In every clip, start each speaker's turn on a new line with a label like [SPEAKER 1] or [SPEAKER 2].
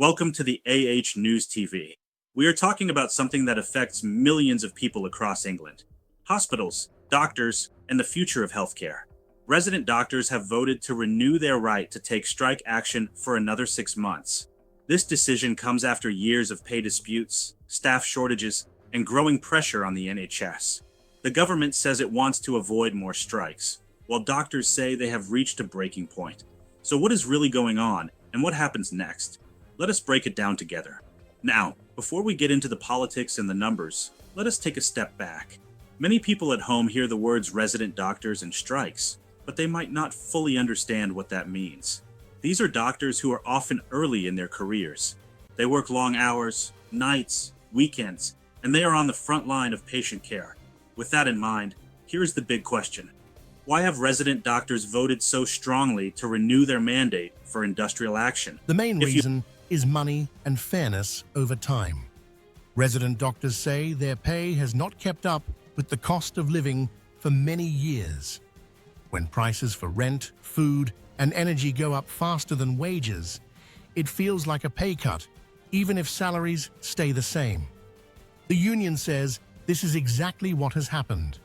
[SPEAKER 1] Welcome to the AHNEWSTV. We are talking about something that affects millions of people across England: hospitals, doctors, and the future of healthcare. Resident doctors have voted to renew their right to take strike action for another 6 months. This decision comes after years of pay disputes, staff shortages, and growing pressure on the NHS. The government says it wants to avoid more strikes, while doctors say they have reached a breaking point. So what is really going on, and what happens next? Let us break it down together. Now, before we get into the politics and the numbers, let us take a step back. Many people at home hear the words resident doctors and strikes, but they might not fully understand what that means. These are doctors who are often early in their careers. They work long hours, nights, weekends, and they are on the front line of patient care. With that in mind, here's the big question. Why have resident doctors voted so strongly to renew their mandate for industrial action?
[SPEAKER 2] The main reason is money and fairness over time. Resident doctors say their pay has not kept up with the cost of living for many years. When prices for rent, food, and energy go up faster than wages, it feels like a pay cut, even if salaries stay the same. The union says this is exactly what has happened.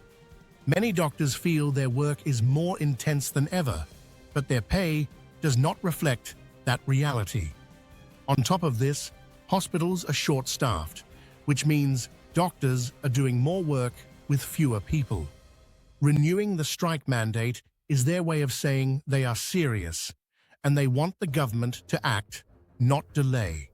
[SPEAKER 2] Many doctors feel their work is more intense than ever, but their pay does not reflect that reality. On top of this, hospitals are short-staffed, which means doctors are doing more work with fewer people. Renewing the strike mandate is their way of saying they are serious, and they want the government to act, not delay.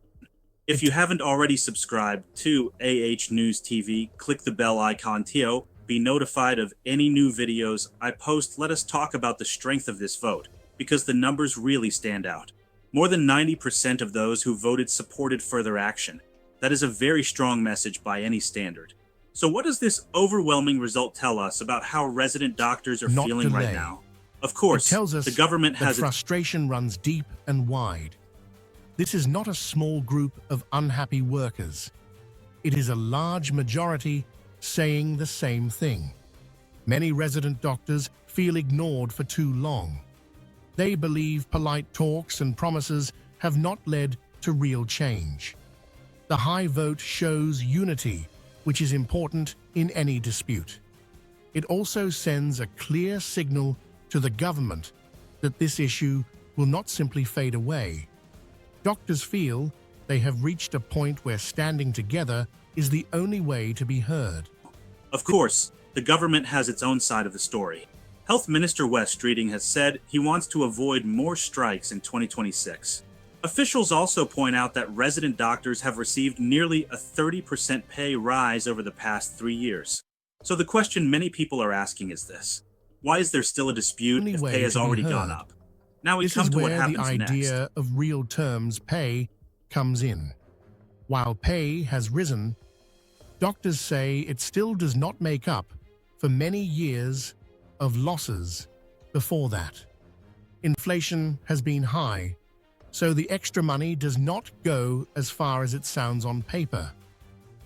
[SPEAKER 1] If you haven't already subscribed to AHNEWSTV, click the bell icon to be notified of any new videos I post. Let us talk about the strength of this vote, because the numbers really stand out. More than 90% of those who voted supported further action. That is a very strong message by any standard. So what does this overwhelming result tell us about how resident doctors are feeling right now? Of course,
[SPEAKER 2] it tells us
[SPEAKER 1] the government has
[SPEAKER 2] frustration runs deep and wide. This is not a small group of unhappy workers. It is a large majority saying the same thing. Many resident doctors feel ignored for too long. They believe polite talks and promises have not led to real change. The high vote shows unity, which is important in any dispute. It also sends a clear signal to the government that this issue will not simply fade away. Doctors feel they have reached a point where standing together is the only way to be heard.
[SPEAKER 1] Of course, the government has its own side of the story. Health Minister Wes Streeting has said he wants to avoid more strikes in 2026. Officials also point out that resident doctors have received nearly a 30% pay rise over the past 3 years. So the question many people are asking is this: why is there still a dispute if pay has already gone up? Now we come to what happens next.
[SPEAKER 2] This is where the idea of real terms pay comes in. While pay has risen, doctors say it still does not make up for many years of losses before that. Inflation has been high, so the extra money does not go as far as it sounds on paper.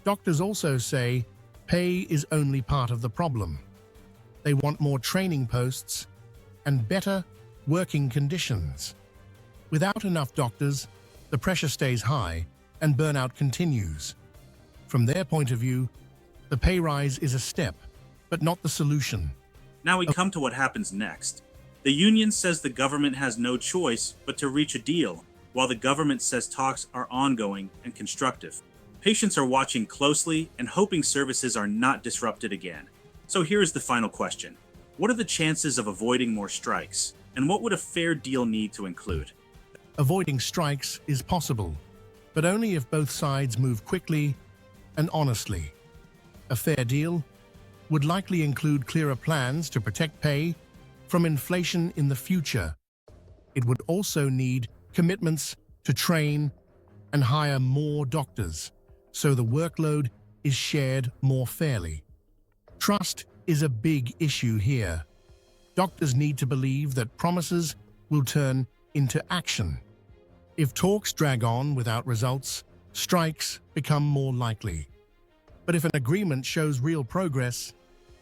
[SPEAKER 2] Doctors also say pay is only part of the problem. They want more training posts and better working conditions. Without enough doctors, the pressure stays high and burnout continues. From their point of view, the pay rise is a step, but not the solution.
[SPEAKER 1] Now we come to what happens next. The union says the government has no choice but to reach a deal, while the government says talks are ongoing and constructive. Patients are watching closely and hoping services are not disrupted again. So here is the final question. What are the chances of avoiding more strikes? And what would a fair deal need to include?
[SPEAKER 2] Avoiding strikes is possible, but only if both sides move quickly and honestly. A fair deal would likely include clearer plans to protect pay from inflation in the future. It would also need commitments to train and hire more doctors, so the workload is shared more fairly. Trust is a big issue here. Doctors need to believe that promises will turn into action. If talks drag on without results, strikes become more likely. But if an agreement shows real progress,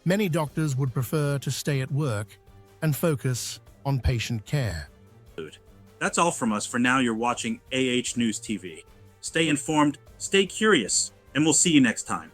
[SPEAKER 2] many doctors would prefer to stay at work and focus on patient care.
[SPEAKER 1] That's all from us for now. You're watching News TV. Stay informed, stay curious, and we'll see you next time.